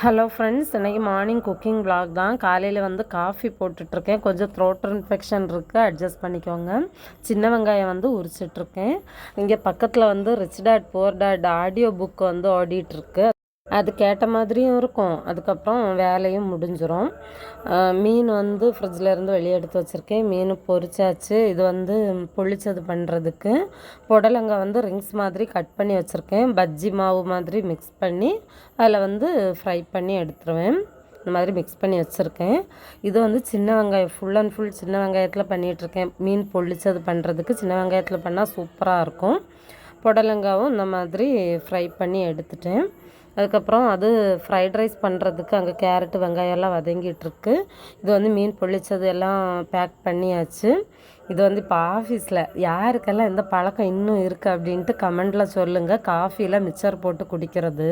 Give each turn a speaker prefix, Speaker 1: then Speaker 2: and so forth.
Speaker 1: Hello friends, இன்றைக்கி morning cooking vlog தான். காலையில் வந்து காஃபி போட்டுட்ருக்கேன். கொஞ்சம் த்ரோட் இன்ஃபெக்ஷன் இருக்குது, அட்ஜஸ்ட் பண்ணிக்கோங்க. சின்ன வெங்காயம் வந்து உரிச்சிட்ருக்கேன். இங்கே பக்கத்தில் வந்து rich dad poor dad audio book வந்து ஓடிட்டுருக்கு. அது கேட்ட மாதிரியும் இருக்கும், அதுக்கப்புறம் வேலையும் முடிஞ்சிடும். மீன் வந்து ஃப்ரிட்ஜிலேருந்து வெளியே எடுத்து வச்சுருக்கேன். மீன் பொரிச்சாச்சு. இது வந்து பொளிச்சது பண்ணுறதுக்கு புடலங்காய் வந்து ரிங்ஸ் மாதிரி கட் பண்ணி வச்சுருக்கேன். பஜ்ஜி மாவு மாதிரி மிக்ஸ் பண்ணி அதில் வந்து ஃப்ரை பண்ணி எடுத்துருவேன். இந்த மாதிரி மிக்ஸ் பண்ணி வச்சுருக்கேன். இது வந்து சின்ன வெங்காயம், ஃபுல் அண்ட் ஃபுல் சின்ன வெங்காயத்தில் பண்ணிகிட்ருக்கேன். மீன் பொளிச்சது பண்ணுறதுக்கு சின்ன வெங்காயத்தில் பண்ணால் சூப்பராக இருக்கும். புடலங்காவும் இந்த மாதிரி ஃப்ரை பண்ணி எடுத்துட்டேன். அதுக்கப்புறம் அது ஃப்ரைட் ரைஸ் பண்ணுறதுக்கு அங்கே கேரட்டு வெங்காயம்லாம் வதங்கிட்டுருக்கு. இது வந்து மீன் பொளிச்சது எல்லாம் பேக் பண்ணியாச்சு. இது வந்து இப்போ ஆஃபீஸில் யாருக்கெல்லாம் இந்த பழக்கம் இன்னும் இருக்குது அப்படின்ட்டு கமெண்டில் சொல்லுங்கள். காஃபியில் மிக்சர் போட்டு குடிக்கிறது.